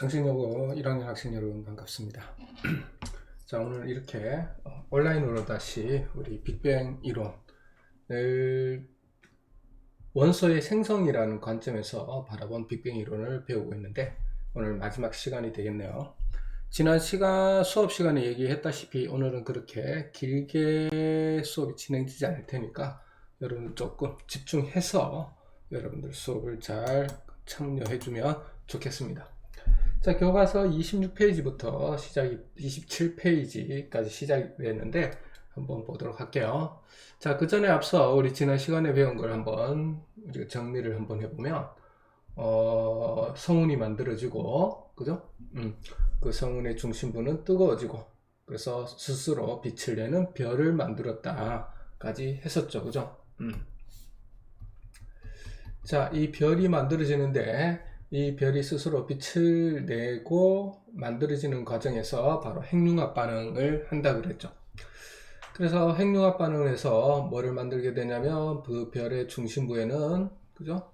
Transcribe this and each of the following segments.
정신여고 1학년 학생 여러분 반갑습니다. 자, 오늘 이렇게 온라인으로 다시 우리 빅뱅 이론을 원소의 생성이라는 관점에서 바라본 빅뱅 이론을 배우고 있는데 오늘 마지막 시간이 되겠네요. 지난 수업 시간에 얘기했다시피 오늘은 그렇게 길게 수업이 진행되지 않을 테니까 여러분 조금 집중해서 여러분들 수업을 잘 참여해주면 좋겠습니다. 자, 교과서 26페이지부터 27페이지까지 시작이 됐는데 한번 보도록 할게요. 자, 그 전에 앞서 우리 지난 시간에 배운 걸 한번 우리가 정리를 한번 해보면 성운이 만들어지고, 그죠? 그 성운의 중심부는 뜨거워지고, 그래서 스스로 빛을 내는 별을 만들었다까지 했었죠, 그죠? 자, 이 별이 만들어지는데 이 별이 스스로 빛을 내고 만들어지는 과정에서 바로 핵융합 반응을 한다 그랬죠. 그래서 핵융합 반응을 해서 뭐를 만들게 되냐면 그 별의 중심부에는, 그죠?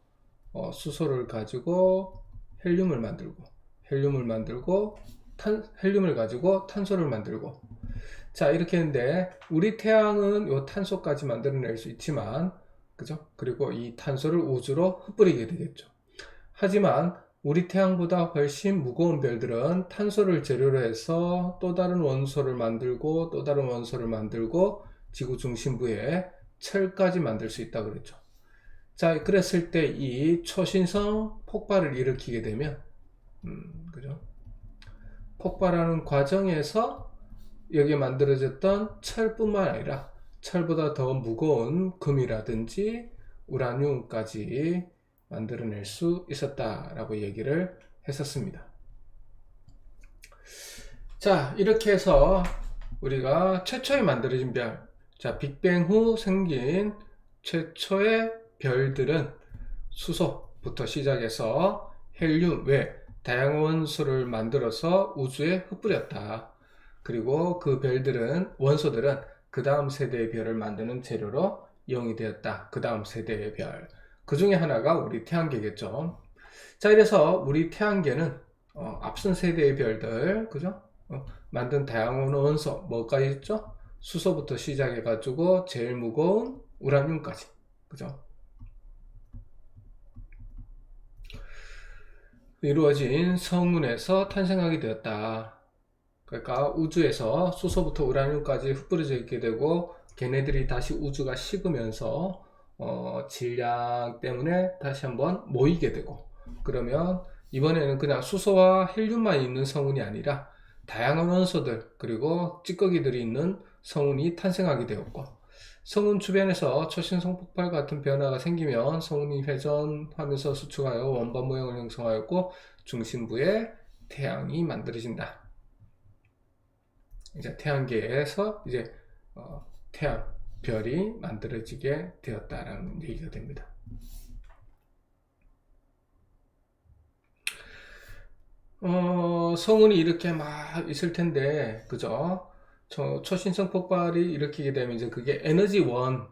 수소를 가지고 헬륨을 만들고, 헬륨을 가지고 탄소를 만들고. 자, 이렇게 했는데 우리 태양은 요 탄소까지 만들어낼 수 있지만, 그죠? 그리고 이 탄소를 우주로 흩뿌리게 되겠죠. 하지만 우리 태양보다 훨씬 무거운 별들은 탄소를 재료로 해서 또 다른 원소를 만들고 또 다른 원소를 만들고 지구 중심부에 철까지 만들 수 있다고 그랬죠. 자, 그랬을 때 이 초신성 폭발을 일으키게 되면 그죠? 폭발하는 과정에서 여기에 만들어졌던 철뿐만 아니라 철보다 더 무거운 금이라든지 우라늄까지 만들어낼 수 있었다라고 얘기를 했었습니다. 자, 이렇게 해서 우리가 최초에 만들어진 별, 자, 빅뱅 후 생긴 최초의 별들은 수소부터 시작해서 헬륨 외 다양한 원소를 만들어서 우주에 흩뿌렸다. 그리고 그 별들은, 원소들은 그 다음 세대의 별을 만드는 재료로 이용이 되었다. 그 다음 세대의 별. 그 중에 하나가 우리 태양계겠죠. 자, 이래서 우리 태양계는 앞선 세대의 별들, 그죠? 만든 다양한 원소, 뭐가 있죠? 수소부터 시작해가지고 제일 무거운 우라늄까지, 그죠? 이루어진 성운에서 탄생하게 되었다. 그러니까 우주에서 수소부터 우라늄까지 흩뿌려져 있게 되고 걔네들이 다시 우주가 식으면서 질량 때문에 다시 한번 모이게 되고, 그러면 이번에는 그냥 수소와 헬륨만 있는 성운이 아니라 다양한 원소들 그리고 찌꺼기들이 있는 성운이 탄생하게 되었고, 성운 주변에서 초신성 폭발 같은 변화가 생기면 성운이 회전하면서 수축하여 원반 모형을 형성하였고 중심부에 태양이 만들어진다. 이제 태양계에서 이제 태양, 별이 만들어지게 되었다라는 얘기가 됩니다. 성운이 이렇게 막 있을 텐데, 그죠? 초신성 폭발이 일으키게 되면 이제 그게 에너지원,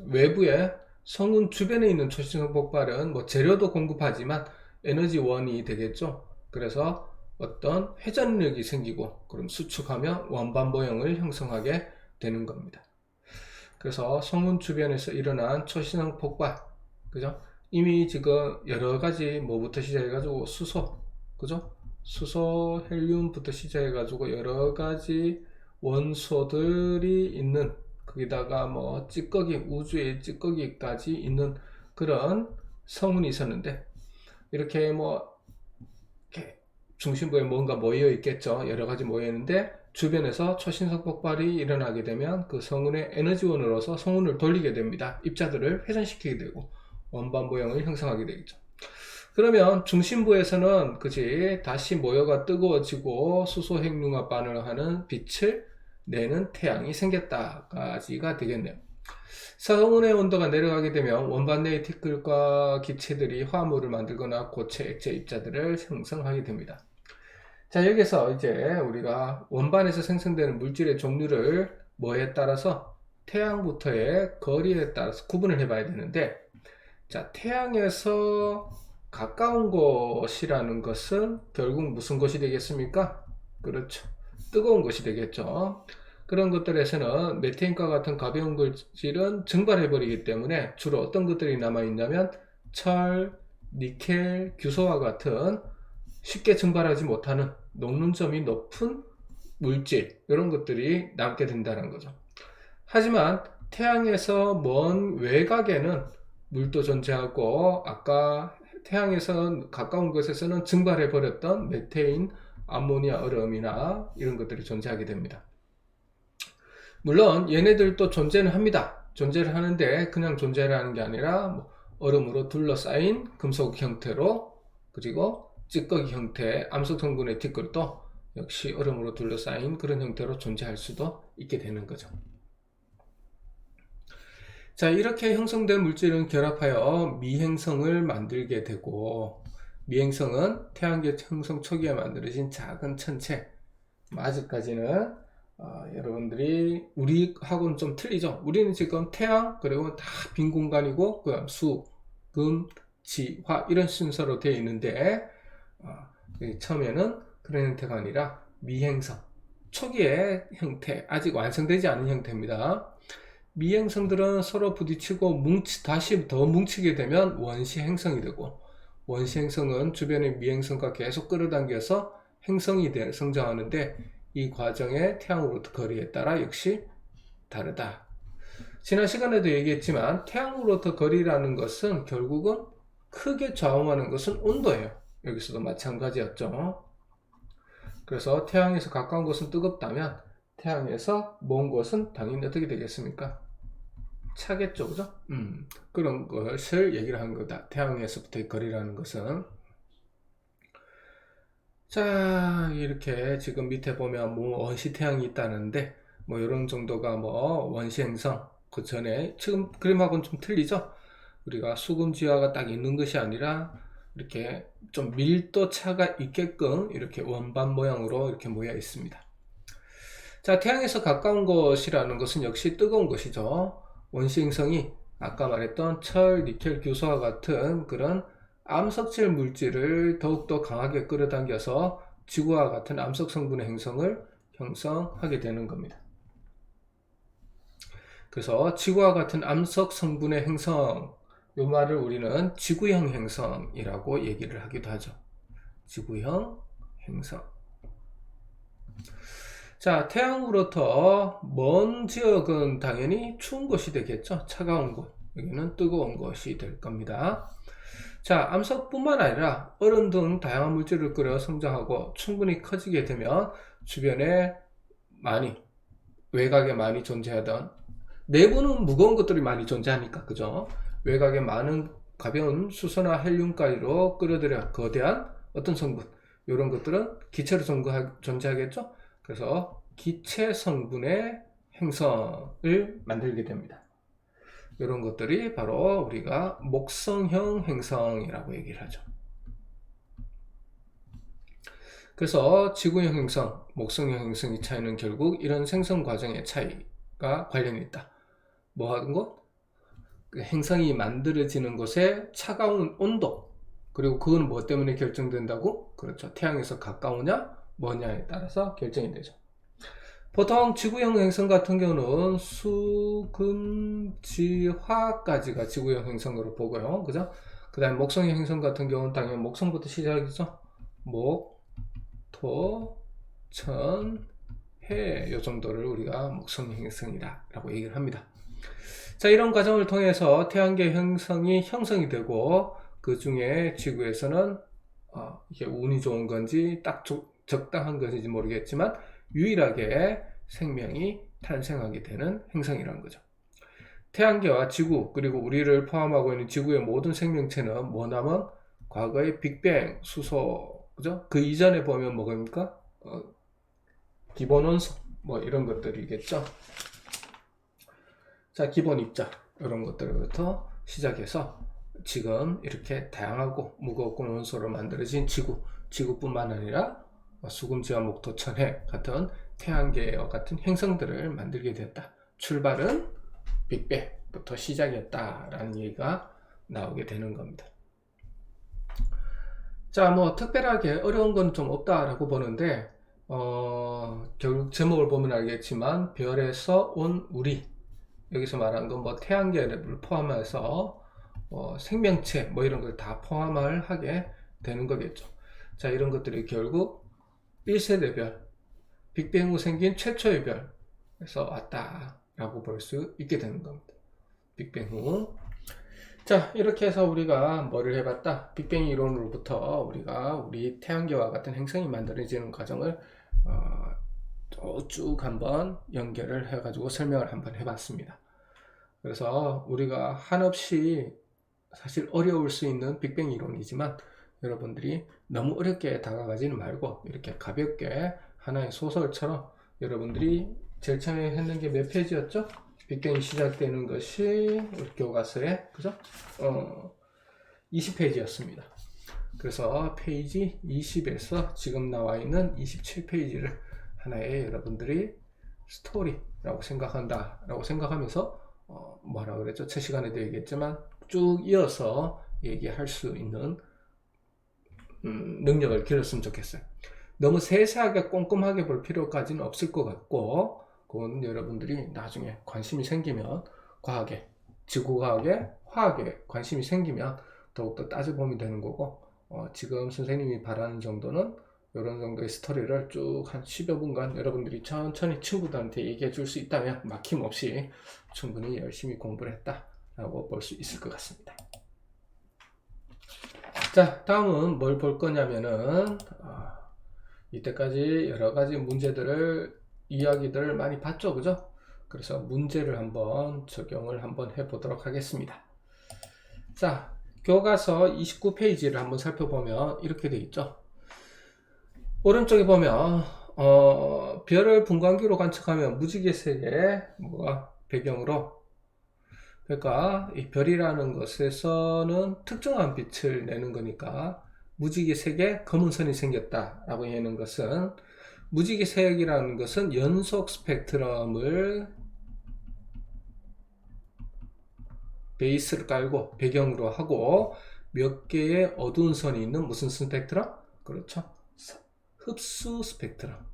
외부에 성운 주변에 있는 초신성 폭발은 뭐 재료도 공급하지만 에너지원이 되겠죠. 그래서 어떤 회전력이 생기고 그럼 수축하며 원반 모형을 형성하게 되는 겁니다. 그래서 성운 주변에서 일어난 초신성 폭발, 그죠? 이미 지금 여러 가지 뭐부터 시작해가지고 수소, 그죠? 수소, 헬륨부터 시작해가지고 여러 가지 원소들이 있는, 거기다가 뭐 찌꺼기, 우주의 찌꺼기까지 있는 그런 성운이 있었는데, 이렇게 뭐 이렇게 중심부에 뭔가 모여 있겠죠. 여러 가지 모여 있는데 주변에서 초신성 폭발이 일어나게 되면 그 성운의 에너지원으로서 성운을 돌리게 됩니다. 입자들을 회전시키게 되고 원반 모형을 형성하게 되겠죠. 그러면 중심부에서는 그지 다시 모여가 뜨거워지고 수소 핵융합 반응을 하는 빛을 내는 태양이 생겼다까지가 되겠네요. 성운의 온도가 내려가게 되면 원반 내의 티끌과 기체들이 화물을 만들거나 고체, 액체 입자들을 생성하게 됩니다. 자, 여기서 이제 우리가 원반에서 생성되는 물질의 종류를 뭐에 따라서 태양부터의 거리에 따라서 구분을 해 봐야 되는데, 자, 태양에서 가까운 곳이라는 것은 결국 무슨 곳이 되겠습니까? 그렇죠. 뜨거운 곳이 되겠죠. 그런 것들에서는 메테인과 같은 가벼운 물질은 증발해버리기 때문에 주로 어떤 것들이 남아있냐면 철, 니켈, 규소와 같은 쉽게 증발하지 못하는 녹는 점이 높은 물질, 이런 것들이 남게 된다는 거죠. 하지만 태양에서 먼 외곽에는 물도 존재하고 아까 태양에서 가까운 곳에서는 증발해 버렸던 메테인, 암모니아 얼음이나 이런 것들이 존재하게 됩니다. 물론 얘네들도 존재는 합니다. 존재를 하는데 그냥 존재를 하는 게 아니라 얼음으로 둘러싸인 금속 형태로, 그리고 찌꺼기 형태의 암석 성분의 티끌도 역시 얼음으로 둘러싸인 그런 형태로 존재할 수도 있게 되는 거죠. 자, 이렇게 형성된 물질은 결합하여 미행성을 만들게 되고, 미행성은 태양계 형성 초기에 만들어진 작은 천체. 아직까지는 여러분들이 우리하고는 좀 틀리죠. 우리는 지금 태양, 그리고 다 빈 공간이고, 그 다음 수, 금, 지, 화 이런 순서로 되어 있는데, 처음에는 그런 형태가 아니라 미행성, 초기의 형태, 아직 완성되지 않은 형태입니다. 미행성들은 서로 부딪히고 다시 더 뭉치게 되면 원시 행성이 되고, 원시 행성은 주변의 미행성과 계속 끌어당겨서 행성이 성장하는데, 이 과정의 태양으로부터 거리에 따라 역시 다르다. 지난 시간에도 얘기했지만 태양으로부터 거리라는 것은 결국은 크게 좌우하는 것은 온도예요. 여기서도 마찬가지였죠. 그래서 태양에서 가까운 곳은 뜨겁다면 태양에서 먼 곳은 당연히 어떻게 되겠습니까? 차겠죠, 그죠? 그런 것을 얘기를 한 거다. 태양에서부터의 거리라는 것은. 자, 이렇게 지금 밑에 보면 원시 태양이 있다는데, 이런 정도가 원시 행성, 그 전에, 지금 그림하고는 좀 틀리죠? 우리가 수금지화가 딱 있는 것이 아니라, 이렇게 좀 밀도 차가 있게끔 이렇게 원반 모양으로 이렇게 모여 있습니다. 자, 태양에서 가까운 곳이라는 것은 역시 뜨거운 것이죠. 원시 행성이 아까 말했던 철, 니켈, 규소와 같은 그런 암석질 물질을 더욱더 강하게 끌어당겨서 지구와 같은 암석 성분의 행성을 형성하게 되는 겁니다. 그래서 지구와 같은 암석 성분의 행성, 이 말을 우리는 지구형 행성이라고 얘기를 하기도 하죠. 지구형 행성. 자, 태양으로부터 먼 지역은 당연히 추운 곳이 되겠죠. 차가운 곳. 여기는 뜨거운 곳이 될 겁니다. 자, 암석뿐만 아니라 얼음 등 다양한 물질을 끌어 성장하고 충분히 커지게 되면 주변에 외곽에 많이 존재하던, 내부는 무거운 것들이 많이 존재하니까, 그죠? 외곽에 많은 가벼운 수소나 헬륨가스로 끌어들여 거대한 어떤 성분, 이런 것들은 기체로 존재하겠죠? 그래서 기체 성분의 행성을 만들게 됩니다. 이런 것들이 바로 우리가 목성형 행성이라고 얘기를 하죠. 그래서 지구형 행성, 목성형 행성의 차이는 결국 이런 생성 과정의 차이가 관련이 있다. 하는 것? 행성이 만들어지는 곳의 차가운 온도, 그리고 그건 뭐 때문에 결정된다고? 그렇죠. 태양에서 가까우냐 뭐냐에 따라서 결정이 되죠. 보통 지구형 행성 같은 경우는 수, 금, 지, 화까지가 지구형 행성으로 보고요. 그죠? 그 다음에 목성형 행성 같은 경우는 당연히 목성부터 시작이죠. 목, 토, 천, 해, 이 정도를 우리가 목성형 행성이라고 얘기를 합니다. 자, 이런 과정을 통해서 태양계 형성이 되고, 그 중에 지구에서는 이게 운이 좋은 건지 딱 적당한 것인지 모르겠지만 유일하게 생명이 탄생하게 되는 행성이라는 거죠. 태양계와 지구, 그리고 우리를 포함하고 있는 지구의 모든 생명체는 뭐냐면 과거의 빅뱅, 수소, 그죠? 그 이전에 보면 뭐입니까? 기본 원소, 이런 것들이겠죠. 자, 기본 입자, 이런 것들부터 시작해서 지금 이렇게 다양하고 무겁고 원소로 만들어진 지구뿐만 아니라 수금지와 목토, 천해 같은 태양계와 같은 행성들을 만들게 됐다. 출발은 빅뱅부터 시작이었다라는 얘기가 나오게 되는 겁니다. 자, 뭐 특별하게 어려운 건 좀 없다라고 보는데 결국 제목을 보면 알겠지만 별에서 온 우리, 여기서 말하는 건 뭐 태양계를 포함해서 생명체 뭐 이런 걸 다 포함을 하게 되는 거겠죠. 자, 이런 것들이 결국 1세대별, 빅뱅 후 생긴 최초의 별에서 왔다라고 볼 수 있게 되는 겁니다. 빅뱅 후. 자, 이렇게 해서 우리가 뭐를 해봤다? 빅뱅 이론으로부터 우리가 우리 태양계와 같은 행성이 만들어지는 과정을 쭉 한번 연결을 해가지고 설명을 한번 해봤습니다. 그래서 우리가 한없이 사실 어려울 수 있는 빅뱅 이론이지만 여러분들이 너무 어렵게 다가가지는 말고 이렇게 가볍게 하나의 소설처럼, 여러분들이 제일 처음에 했는 게 몇 페이지였죠? 빅뱅이 시작되는 것이 우리 교과서에, 그죠? 20페이지였습니다. 그래서 페이지 20에서 지금 나와 있는 27페이지를 하나의 여러분들이 스토리라고 생각한다라고 생각하면서 뭐라 그랬죠? 첫 시간에도 얘기했지만 쭉 이어서 얘기할 수 있는 능력을 기르었으면 좋겠어요. 너무 세세하게 꼼꼼하게 볼 필요까지는 없을 것 같고, 그건 여러분들이 나중에 관심이 생기면 과학에, 지구과학에, 화학에 관심이 생기면 더욱더 따져보면 되는 거고, 지금 선생님이 바라는 정도는 이런 정도의 스토리를 쭉 한 10여 분간 여러분들이 천천히 친구들한테 얘기해 줄 수 있다면 막힘없이 충분히 열심히 공부를 했다라고 볼 수 있을 것 같습니다. 자, 다음은 뭘 볼 거냐면은 이때까지 여러 가지 문제들을, 이야기들을 많이 봤죠, 그죠? 그래서 문제를 한번 적용을 한번 해보도록 하겠습니다. 자, 교과서 29페이지를 한번 살펴보면 이렇게 돼 있죠. 오른쪽에 보면 별을 분광기로 관측하면 무지개 색의 뭐가 배경으로, 그러니까 이 별이라는 것에서는 특정한 빛을 내는 거니까 무지개 색의 검은 선이 생겼다라고 하는 것은, 무지개 색이라는 것은 연속 스펙트럼을 베이스를 깔고 배경으로 하고 몇 개의 어두운 선이 있는 무슨 스펙트럼? 그렇죠. 흡수 스펙트럼.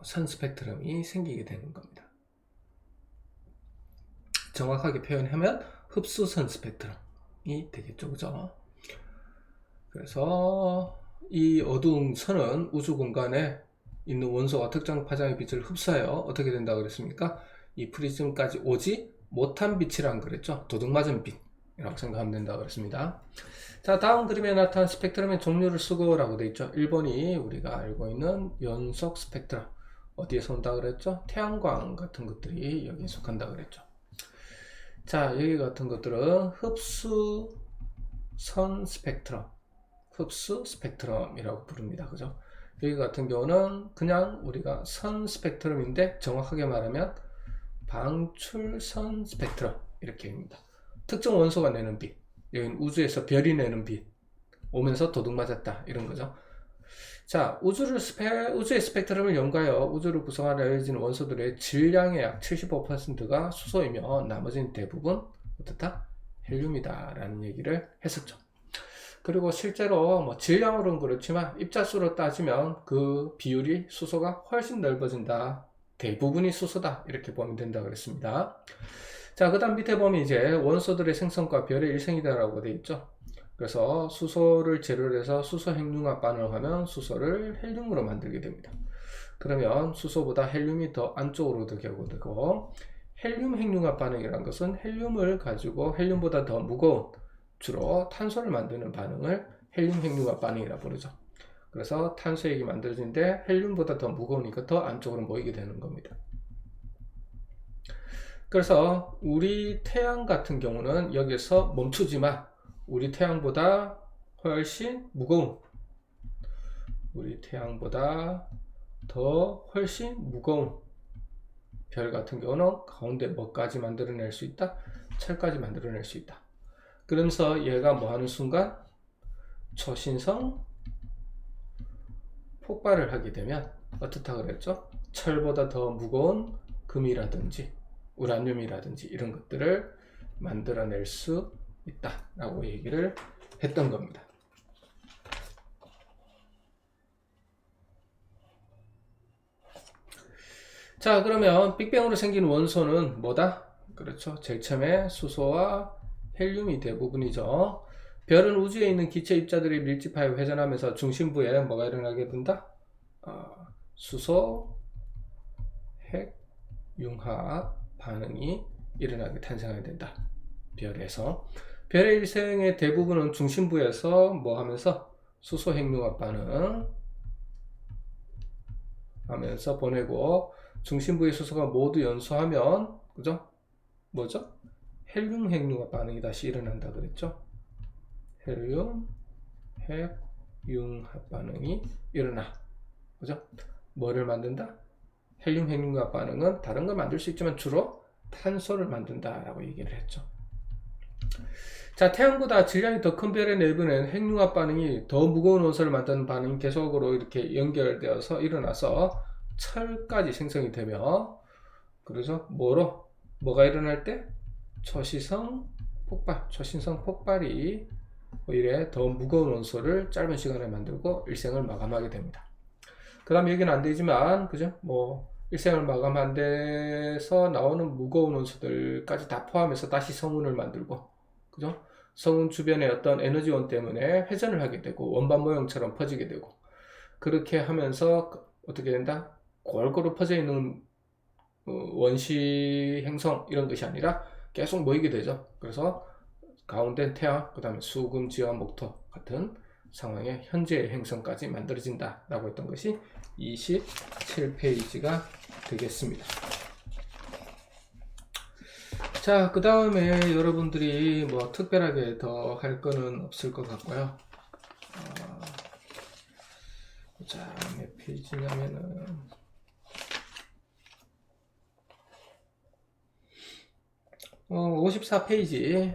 선 스펙트럼이 생기게 되는 겁니다. 정확하게 표현하면 흡수선 스펙트럼이 되겠죠, 그죠? 그래서 이 어두운 선은 우주 공간에 있는 원소와 특정 파장의 빛을 흡수하여 어떻게 된다 그랬습니까? 이 프리즘까지 오지 못한 빛이란 그랬죠. 도둑맞은 빛이라고 생각하면 된다 그랬습니다. 자, 다음 그림에 나타난 스펙트럼의 종류를 쓰고 라고 되어 있죠. 1번이 우리가 알고 있는 연속 스펙트럼, 어디에서 온다 그랬죠? 태양광 같은 것들이 여기에 속한다 그랬죠. 자, 여기 같은 것들은 흡수선 스펙트럼, 흡수 스펙트럼이라고 부릅니다. 그죠? 여기 같은 경우는 그냥 우리가 선 스펙트럼인데 정확하게 말하면 방출선 스펙트럼 이렇게 합니다. 특정 원소가 내는 빛, 여기는 우주에서 별이 내는 빛 오면서 도둑 맞았다 이런 거죠. 자, 우주의 스펙트럼을 연구하여 우주를 구성하여 알려지는 원소들의 질량의 약 75%가 수소이며 나머지는 대부분 어떻다? 헬륨이다 라는 얘기를 했었죠. 그리고 실제로 뭐 질량으로는 그렇지만 입자수로 따지면 그 비율이 수소가 훨씬 넓어진다. 대부분이 수소다. 이렇게 보면 된다 그랬습니다. 자, 그 다음 밑에 보면 이제 원소들의 생성과 별의 일생이다라고 되어 있죠. 그래서 수소를 재료로 해서 수소 핵융합 반응을 하면 수소를 헬륨으로 만들게 됩니다. 그러면 수소보다 헬륨이 더 안쪽으로 더 결고되고, 헬륨 핵융합 반응이라는 것은 헬륨을 가지고 헬륨보다 더 무거운 주로 탄소를 만드는 반응을 헬륨 핵융합 반응이라고 부르죠. 그래서 탄소액이 만들어지는데 헬륨보다 더 무거우니까 더 안쪽으로 모이게 되는 겁니다. 그래서 우리 태양 같은 경우는 여기서 멈추지만 우리 태양보다 훨씬 무거운, 우리 태양보다 더 훨씬 무거운 별 같은 경우는 가운데 뭐까지 만들어낼 수 있다? 철까지 만들어낼 수 있다. 그러면서 얘가 뭐 하는 순간 초신성 폭발을 하게 되면 어떻다 그랬죠? 철보다 더 무거운 금이라든지 우라늄이라든지 이런 것들을 만들어낼 수 있다라고 얘기를 했던 겁니다. 자, 그러면 빅뱅으로 생긴 원소는 뭐다? 그렇죠. 제일 처음에 수소와 헬륨이 대부분이죠. 별은 우주에 있는 기체 입자들이 밀집하여 회전하면서 중심부에 뭐가 일어나게 된다? 수소, 핵, 융합 반응이 일어나게 탄생하게 된다. 별에서. 별의 일생의 대부분은 중심부에서 뭐 하면서 수소 핵융합 반응 하면서 보내고, 중심부의 수소가 모두 연소하면 그죠? 뭐죠? 헬륨 핵융합 반응이 다시 일어난다 그랬죠? 헬륨 핵융합 반응이 일어나. 그죠? 뭐를 만든다? 헬륨 핵융합 반응은 다른 걸 만들 수 있지만 주로 탄소를 만든다라고 얘기를 했죠. 자, 태양보다 질량이 더 큰 별의 내부는 핵융합 반응이 더 무거운 원소를 만드는 반응이 계속으로 이렇게 연결되어서 일어나서 철까지 생성이 되며, 그래서 뭐가 일어날 때? 초신성 폭발이 오히려 더 무거운 원소를 짧은 시간에 만들고 일생을 마감하게 됩니다. 그 다음 여기는 안 되지만, 그죠? 일생을 마감한 데서 나오는 무거운 원소들까지 다 포함해서 다시 성운을 만들고, 그죠? 성운 주변의 어떤 에너지원 때문에 회전을 하게 되고 원반 모형처럼 퍼지게 되고, 그렇게 하면서 어떻게 된다? 골고루 퍼져 있는 원시 행성 이런 것이 아니라 계속 모이게 되죠. 그래서 가운데 태양, 그 다음에 수금, 지화, 목토 같은 상황의 현재의 행성까지 만들어진다 라고 했던 것이 27페이지가 되겠습니다. 자, 그 다음에 여러분들이 뭐 특별하게 더 할 거는 없을 것 같고요. 자, 몇 페이지냐면은 54페이지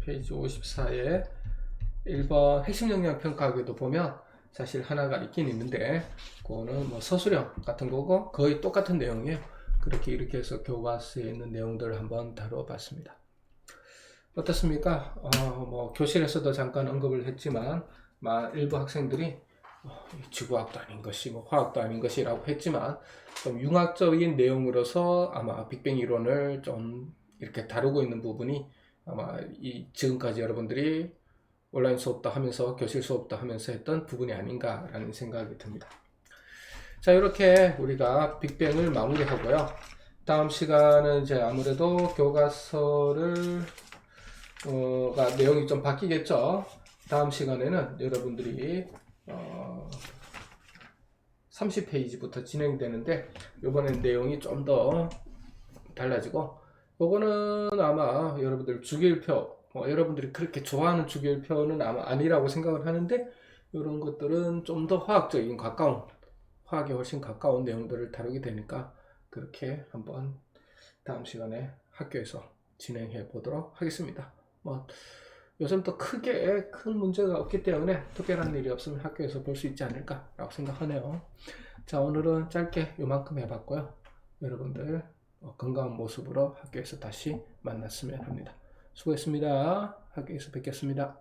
페이지 54에 1번 핵심 역량 평가하기도 보면 사실 하나가 있긴 있는데, 그거는 뭐 서술형 같은 거고 거의 똑같은 내용이에요. 그렇게 이렇게 해서 교과서에 있는 내용들을 한번 다뤄봤습니다. 어떻습니까? 뭐 교실에서도 잠깐 언급을 했지만 일부 학생들이 지구학도 아닌 것이 화학도 아닌 것이라고 했지만 좀 융합적인 내용으로서 아마 빅뱅 이론을 좀 이렇게 다루고 있는 부분이 아마 지금까지 여러분들이 온라인 수업도 하면서 교실 수업도 하면서 했던 부분이 아닌가라는 생각이 듭니다. 자, 이렇게 우리가 빅뱅을 마무리하고요. 다음 시간은 이제 아무래도 교과서를 내용이 좀 바뀌겠죠. 다음 시간에는 여러분들이 30페이지부터 진행되는데, 이번엔 내용이 좀 더 달라지고, 요거는 아마 여러분들 주기율표, 여러분들이 그렇게 좋아하는 주기율표는 아마 아니라고 생각을 하는데, 이런 것들은 좀 더 화학에 훨씬 가까운 내용들을 다루게 되니까 그렇게 한번 다음 시간에 학교에서 진행해 보도록 하겠습니다. 요즘 또 크게 큰 문제가 없기 때문에 특별한 일이 없으면 학교에서 볼 수 있지 않을까 라고 생각하네요. 자, 오늘은 짧게 요만큼 해봤고요. 여러분들 건강한 모습으로 학교에서 다시 만났으면 합니다. 수고했습니다. 학교에서 뵙겠습니다.